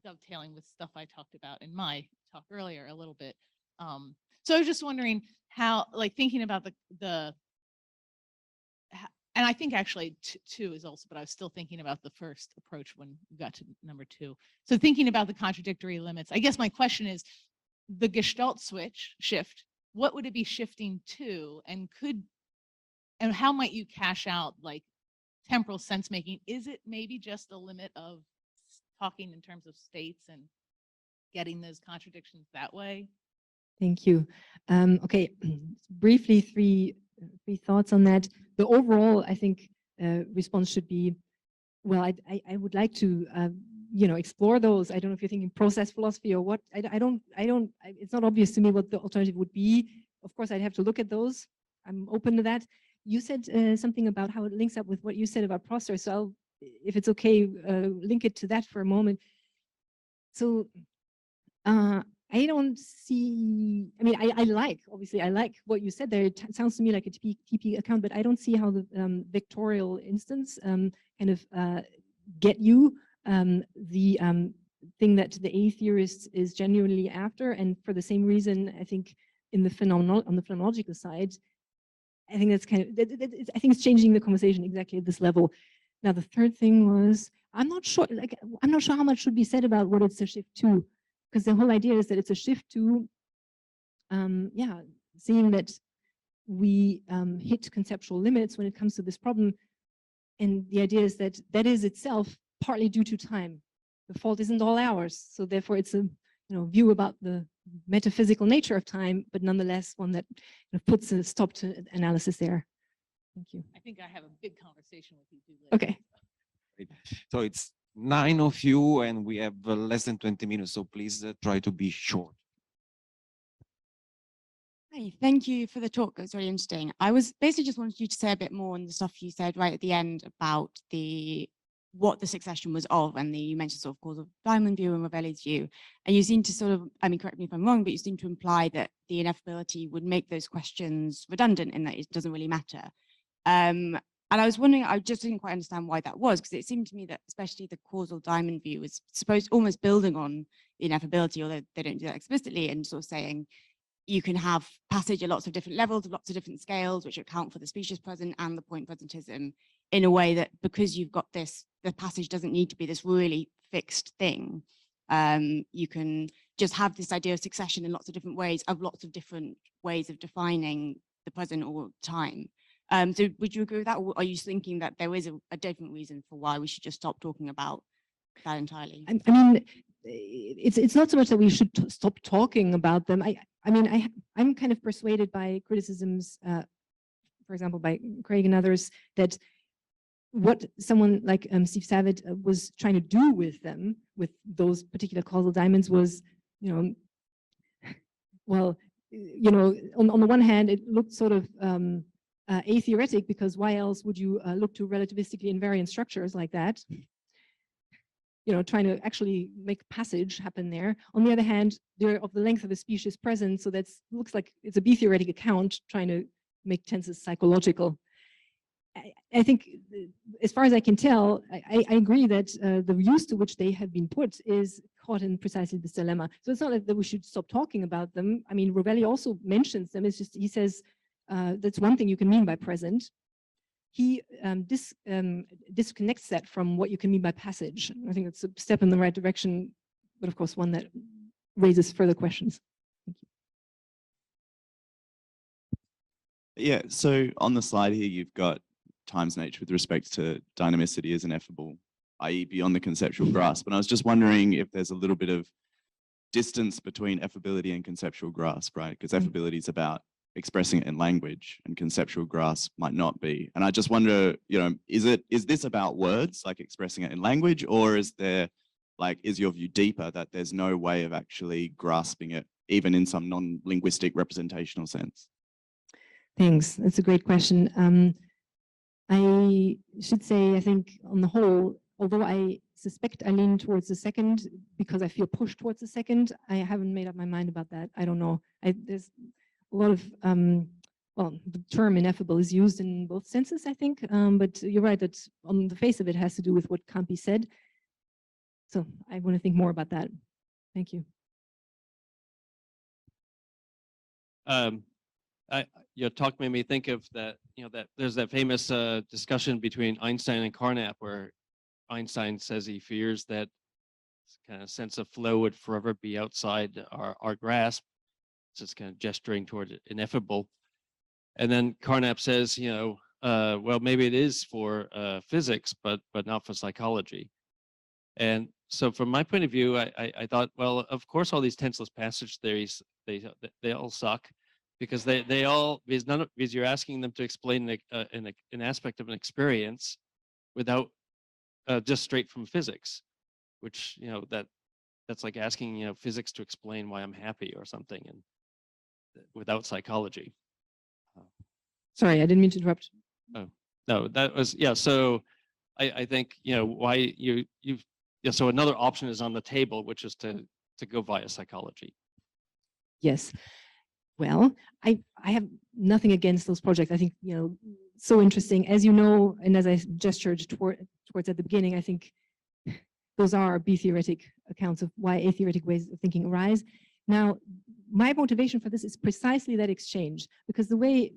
dovetailing with stuff I talked about in my talk earlier a little bit. So I was just wondering how, like thinking about and I think actually two is also, but I was still thinking about the first approach when we got to number 2. So thinking about the contradictory limits, I guess my question is the Gestalt shift, what would it be shifting to, and how might you cash out like temporal sense making? Is it maybe just a limit of talking in terms of states and getting those contradictions that way? Thank you. Okay, briefly, three thoughts on that. The overall, I think, response should be, well, I would like to, you know, explore those. I don't know if you're thinking process philosophy or what. It's not obvious to me what the alternative would be. Of course, I'd have to look at those. I'm open to that. You said something about how it links up with what you said about process. So I'll, if it's okay, link it to that for a moment. So I don't see, I mean, obviously I like what you said there. It sounds to me like a TP account, but I don't see how the vectorial instance kind of get you the thing that the A theorist is genuinely after. And for the same reason, I think in the on the phenomenological side, I think that's kind of, I think it's changing the conversation exactly at this level. Now, the third thing was, I'm not sure how much should be said about what it's a shift to, because the whole idea is that it's a shift to, yeah, seeing that we hit conceptual limits when it comes to this problem. And the idea is that that is itself partly due to time. The fault isn't all ours. So therefore it's a view about the metaphysical nature of time, but nonetheless one that puts a stop to analysis there. Thank you. I think I have a big conversation with you too later. Okay. So it's 9 of you and we have less than 20 minutes. So please try to be short. Hi, thank you for the talk. It was really interesting. I was basically just wanted you to say a bit more on the stuff you said right at the end about what the succession was of, and you mentioned sort of causal diamond view and Ravelli's view. And you seem to sort of, I mean, correct me if I'm wrong, but you seem to imply that the ineffability would make those questions redundant in that it doesn't really matter. And I was wondering, I just didn't quite understand why that was, because it seemed to me that especially the causal diamond view is supposed almost building on the ineffability, although they don't do that explicitly, and sort of saying you can have passage at lots of different levels, lots of different scales, which account for the species present and the point presentism in a way that, because you've got this, the passage doesn't need to be this really fixed thing. You can just have this idea of succession in lots of different ways, of lots of different ways of defining the present or time. So would you agree with that? Or are you thinking that there is a different reason for why we should just stop talking about that entirely? I mean, it's not so much that we should stop talking about them. I'm kind of persuaded by criticisms, for example, by Craig and others, that what someone like Steve Savitt was trying to do with them, with those particular causal diamonds, was, well, on the one hand, it looked sort of atheoretic, because why else would you look to relativistically invariant structures like that? Trying to actually make passage happen there. On the other hand, they're of the length of a species present, so that looks like it's a B-theoretic account trying to make tenses psychological. I think, as far as I can tell, I agree that the use to which they have been put is caught in precisely this dilemma. So it's not that we should stop talking about them. I mean, Rovelli also mentions them. It's just, he says, that's one thing you can mean by present. he disconnects that from what you can mean by passage. I think it's a step in the right direction, but of course one that raises further questions. Thank you. Yeah, so on the slide here, you've got times nature with respect to dynamicity as ineffable, i.e. beyond the conceptual grasp. And I was just wondering if there's a little bit of distance between effability and conceptual grasp, right? Because effability is about expressing it in language and conceptual grasp might not be. And I just wonder, you know, is this about words, like expressing it in language, or is there, like, is your view deeper that there's no way of actually grasping it, even in some non-linguistic representational sense? Thanks, that's a great question. I should say, I think on the whole, although I suspect I lean towards the second because I feel pushed towards the second, I haven't made up my mind about that. I don't know. There's a lot of, well, the term ineffable is used in both senses, I think, but you're right that on the face of it has to do with what can't be said. So I want to think more about that. Thank you. Your talk made me think of that, you know, that there's that famous discussion between Einstein and Carnap where Einstein says he fears that kind of sense of flow would forever be outside our grasp. So it's kind of gesturing toward ineffable. And then Carnap says, you know, well, maybe it is for physics, but not for psychology. And so from my point of view, I thought, well, of course, all these tenseless passage theories, they all suck because they all, because you're asking them to explain an aspect of an experience without just straight from physics, which, you know, that's like asking, you know, physics to explain why I'm happy or something, and without psychology. Sorry, I didn't mean to interrupt. Oh, no, that was, yeah. So I think, you know, why yeah, so another option is on the table, which is to go via psychology. Yes. Well, I have nothing against those projects. I think, you know, so interesting. As you know, and as I gestured towards at the beginning, I think those are B-theoretic accounts of why A-theoretic ways of thinking arise. Now, my motivation for this is precisely that exchange, because the way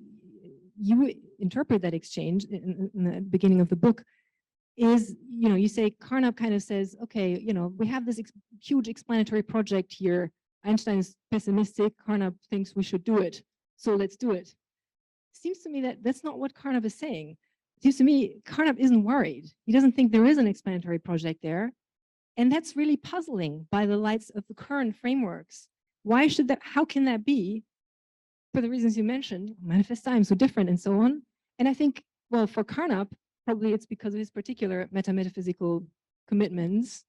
you interpret that exchange in the beginning of the book is, you know, you say, Carnap kind of says, okay, you know, we have this huge explanatory project here. Einstein is pessimistic, Carnap thinks we should do it, so let's do it. Seems to me that that's not what Carnap is saying. It seems to me Carnap isn't worried. He doesn't think there is an explanatory project there. And that's really puzzling by the lights of the current frameworks. Why should that, how can that be? For the reasons you mentioned, manifest time, so different and so on. And I think, well, for Carnap, probably it's because of his particular metametaphysical commitments,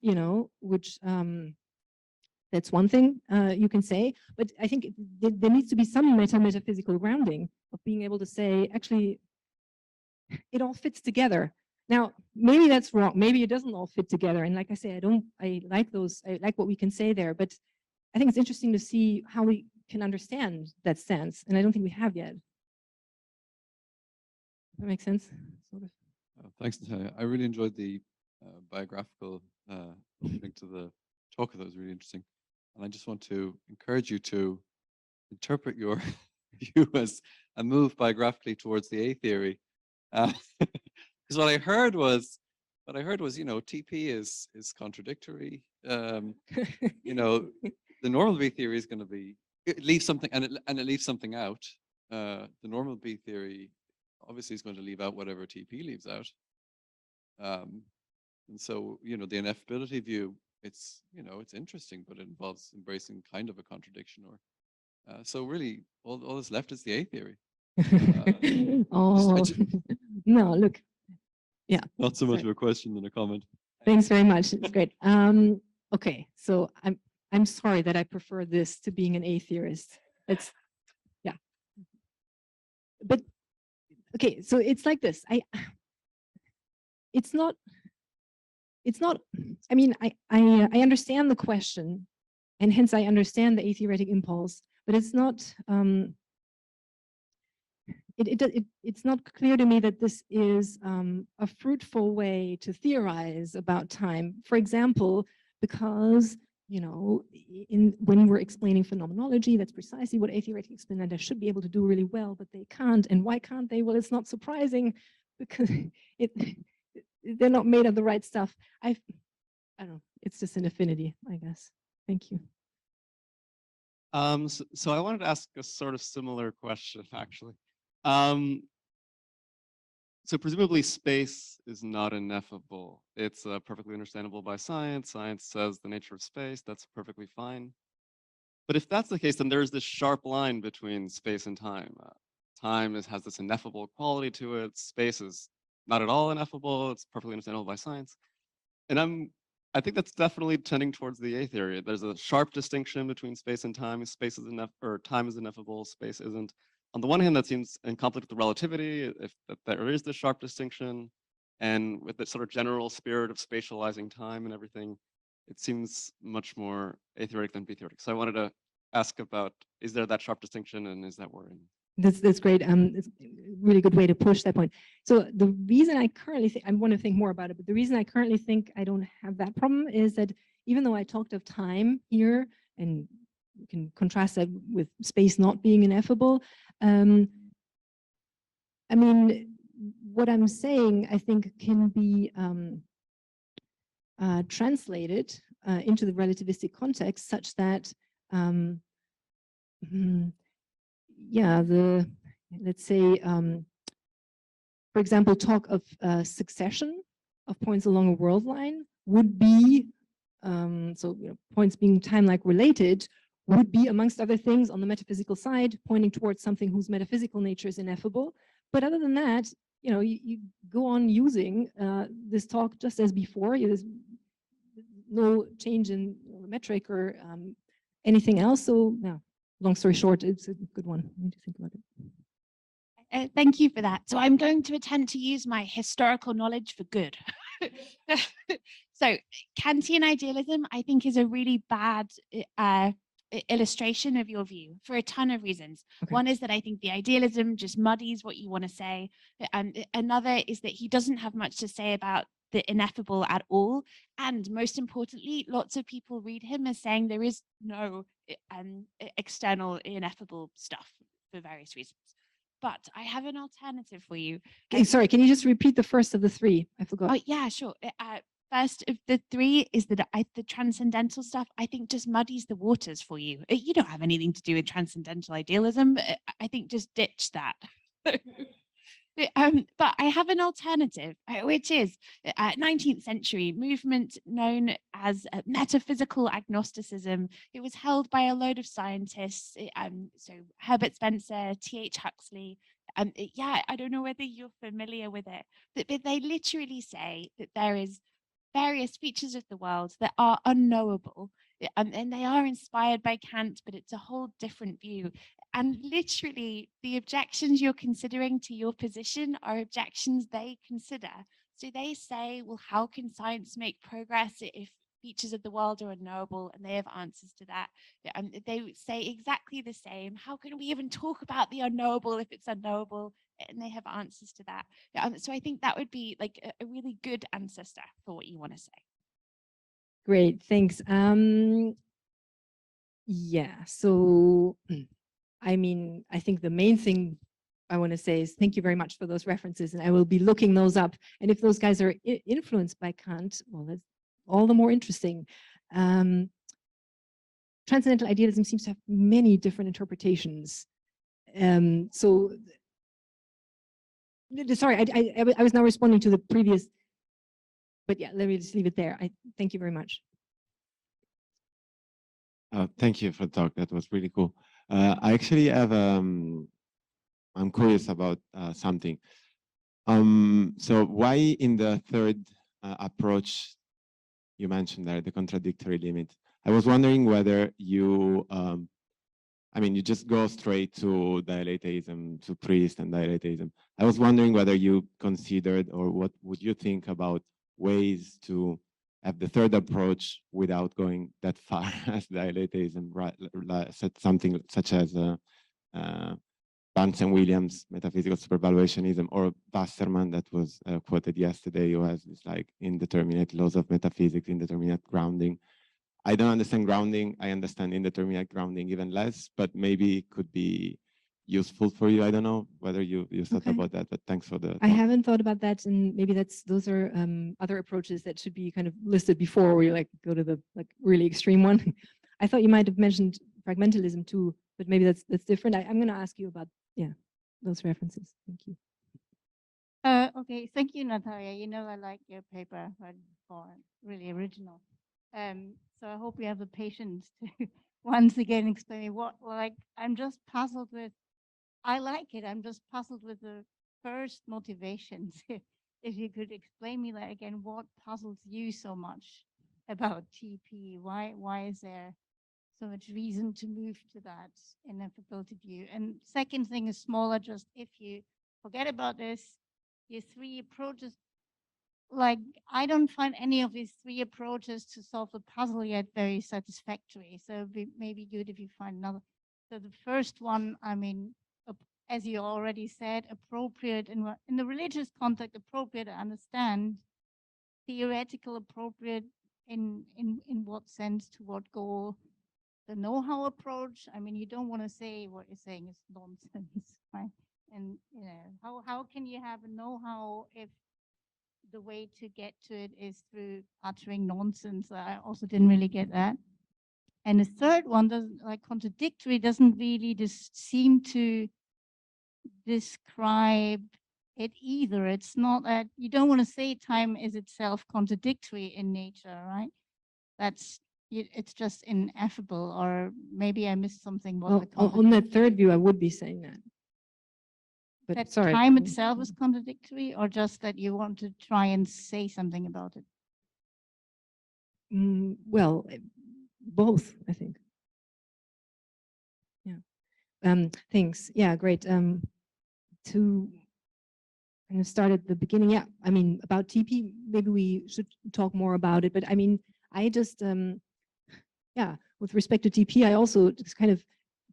you know, which that's one thing you can say, but I think there needs to be some metametaphysical grounding of being able to say, actually, it all fits together. Now, maybe that's wrong. Maybe it doesn't all fit together. And like I say, I like what we can say there, but I think it's interesting to see how we can understand that sense. And I don't think we have yet. That makes sense? Sort of. Thanks, Natalia. I really enjoyed the biographical link to the talk. That was really interesting. And I just want to encourage you to interpret your view as a move biographically towards the A theory. Because what I heard was, you know, TP is contradictory. You know, the normal B theory is going to be, it leaves something, and it leaves something out. The normal B theory obviously is going to leave out whatever TP leaves out. And so, you know, the ineffability view, it's, you know, it's interesting, but it involves embracing kind of a contradiction. Or so really, all that's left is the A theory. Oh, no, look. Yeah. Not so much of a question than a comment. Thanks very much. It's great. Okay, so I'm sorry that I prefer this to being an A theorist. It's, yeah. But okay, so it's like this. It's not. I mean, I understand the question, and hence I understand the A-theoretic impulse, but it's not. It's not clear to me that this is a fruitful way to theorize about time. For example, because you know, when we're explaining phenomenology, that's precisely what a theoretical explainer should be able to do really well, but they can't. And why can't they? Well, it's not surprising because they're not made of the right stuff. I don't know. It's just an affinity, I guess. Thank you. So I wanted to ask a sort of similar question, actually. So presumably space is not ineffable. It's perfectly understandable by science. Science says the nature of space, that's perfectly fine. But if that's the case, then there's this sharp line between space and time. Time has this ineffable quality to it. Space is not at all ineffable. It's perfectly understandable by science. And I think that's definitely tending towards the A theory. There's a sharp distinction between space and time. Space is or time is ineffable, space isn't. On the one hand, that seems in conflict with the relativity, if that there is this sharp distinction, and with the sort of general spirit of spatializing time and everything, it seems much more A-theoretic than B-theoretic. So I wanted to ask about, is there that sharp distinction, and is that worrying? That's great. It's a really good way to push that point. So the reason I currently think, I want to think more about it, but the reason I currently think I don't have that problem is that even though I talked of time here, and you can contrast that with space not being ineffable, I mean, what I'm saying, I think, can be translated into the relativistic context such that yeah, let's say, for example, talk of succession of points along a world line would be, so you know, points being time-like related would be, amongst other things, on the metaphysical side, pointing towards something whose metaphysical nature is ineffable. But other than that, you know, you go on using this talk just as before. There's no change in metric or anything else. So, yeah. Long story short, it's a good one. I need to think about it. Thank you for that. So I'm going to attempt to use my historical knowledge for good. So Kantian idealism, I think, is a really bad illustration of your view for a ton of reasons. Okay. One is that I think the idealism just muddies what you want to say. Another is that he doesn't have much to say about the ineffable at all. And most importantly, lots of people read him as saying there is no external ineffable stuff for various reasons. But I have an alternative for you. Okay, sorry, can you just repeat the first of the three? I forgot. Oh, yeah, sure. First of the three is that the transcendental stuff, I think, just muddies the waters for you. You don't have anything to do with transcendental idealism. I think just ditch that. But I have an alternative, which is 19th century movement known as metaphysical agnosticism. It was held by a load of scientists, so Herbert Spencer, T.H. Huxley. Yeah, I don't know whether you're familiar with it, but they literally say that there is various features of the world that are unknowable, and they are inspired by Kant, but it's a whole different view. And literally, the objections you're considering to your position are objections they consider. So they say, well, how can science make progress if features of the world are unknowable? And they have answers to that. They say exactly the same. How can we even talk about the unknowable if it's unknowable? And they have answers to that. So I think that would be like a really good ancestor for what you want to say. Great, thanks. Yeah, so I mean, I think the main thing I want to say is thank you very much for those references, and I will be looking those up. And if those guys are influenced by Kant, well, that's all the more interesting. Transcendental idealism seems to have many different interpretations. So, sorry, I was now responding to the previous, but yeah, let me just leave it there. Thank you very much. Thank you for the talk. That was really cool. I actually have, I'm curious about something. So why in the third approach you mentioned there, the contradictory limit, I was wondering whether you, I mean, you just go straight to dialetheism, to priest and dialetheism. I was wondering whether you considered, or what would you think about ways to have the third approach without going that far as dialetheism, right? Something such as Barnes and Williams metaphysical supervaluationism, or Wasserman that was quoted yesterday, who has this like indeterminate laws of metaphysics, indeterminate grounding. I don't understand grounding. I understand indeterminate grounding even less, but maybe it could be useful for you. I don't know whether you thought Okay. about that, but thanks for the I talk. haven't thought about that, and maybe those are other approaches that should be kind of listed before we like go to the like really extreme one. I thought you might have mentioned fragmentalism too, but maybe that's different. I'm going to ask you about those references. Thank you. Okay, thank you, Natalia. You know I like your paper right before, really original. So I hope you have the patience to once again explain me what, like, I'm just puzzled with. I like it. I'm just puzzled with the first motivations. If you could explain me that again, what puzzles you so much about TP? Why is there so much reason to move to that ineffability view? And second thing is smaller, just if you forget about this, your three approaches, like I don't find any of these three approaches to solve the puzzle yet very satisfactory. So it'd be maybe good if you find another. So the first one, I mean, as you already said, appropriate in the religious context, appropriate to understand, theoretical appropriate in what sense, to what goal. The know-how approach, I mean, you don't want to say what you're saying is nonsense, right? And you know, how can you have a know-how if the way to get to it is through uttering nonsense? I also didn't really get that. And the third one, doesn't, like contradictory, doesn't really just seem to describe it either. It's not that you don't want to say time is itself contradictory in nature, right? That's it's just ineffable, or maybe I missed something. Well, on that third view, I would be saying that. But that sorry. time itself is contradictory, or just that you want to try and say something about it? Well, both, I think. Yeah. Thanks. Yeah, great. To kind of start at the beginning, yeah, I mean, about TP, maybe we should talk more about it, but I mean, I just, yeah, with respect to TP, I also just kind of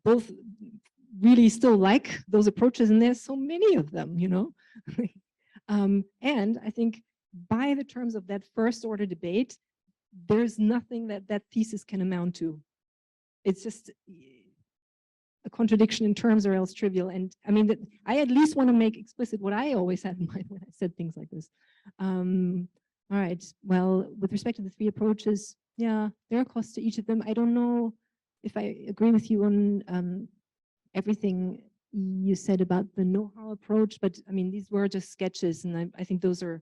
both really still like those approaches, and there's so many of them, you know? And I think by the terms of that first order debate, there's nothing that that thesis can amount to. It's just a contradiction in terms or else trivial. And I mean, I at least want to make explicit what I always had in mind when I said things like this. All right, well, with respect to the three approaches, yeah, there are costs to each of them. I don't know if I agree with you on everything you said about the know-how approach, but I mean, these were just sketches, and I think those are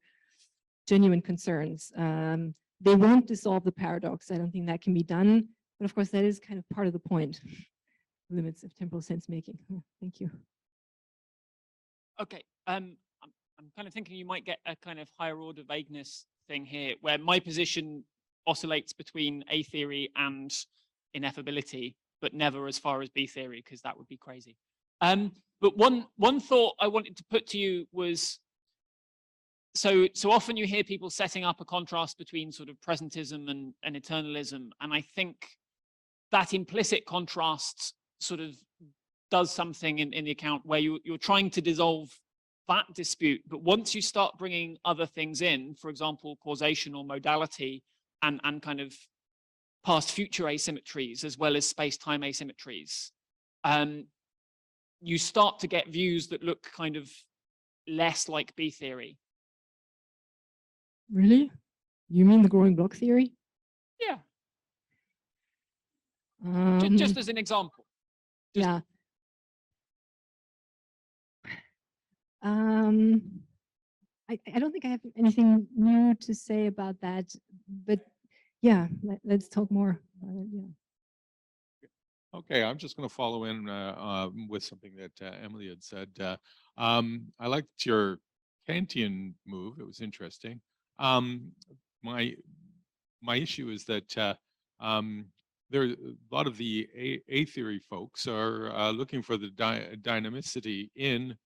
genuine concerns. They won't dissolve the paradox. I don't think that can be done, but of course, that is kind of part of the point. Limits of temporal sense making. Thank you. Okay, I'm kind of thinking you might get a kind of higher order vagueness thing here, where my position oscillates between A theory and ineffability, but never as far as B theory, because that would be crazy. But one thought I wanted to put to you was, so often you hear people setting up a contrast between sort of presentism and eternalism, and I think that implicit contrast sort of does something in the account where you're trying to dissolve that dispute. But once you start bringing other things in, for example, causation or modality, and kind of past future asymmetries, as well as space-time asymmetries, you start to get views that look kind of less like B theory. Really? You mean the growing block theory? Yeah. Just as an example. Yeah. I don't think I have anything new to say about that, but yeah, let's talk more about it. Yeah. Okay, I'm just going to follow in with something that Emily had said. I liked your Kantian move; it was interesting. My issue is that there a lot of the A theory folks are looking for the dynamicity in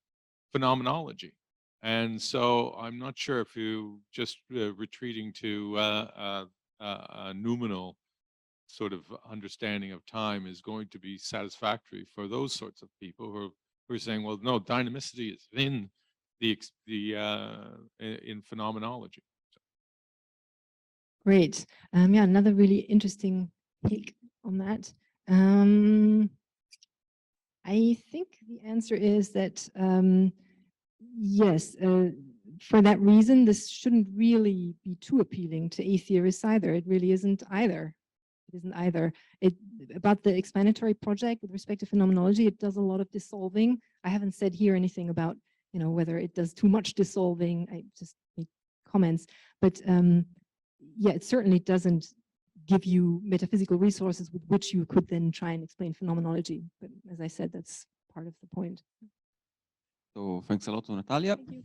phenomenology, and so I'm not sure if you just retreating to a noumenal sort of understanding of time is going to be satisfactory for those sorts of people who are saying, well, no, dynamicity is in in phenomenology. Great. Yeah, another really interesting take on that. I think the answer is that yes, for that reason, this shouldn't really be too appealing to A theorists either. It really isn't either. It isn't either. About the explanatory project with respect to phenomenology, it does a lot of dissolving. I haven't said here anything about, you know, whether it does too much dissolving. I just made comments, but yeah, it certainly doesn't give you metaphysical resources with which you could then try and explain phenomenology. But as I said, that's part of the point. So thanks a lot to Natalia. Thank you.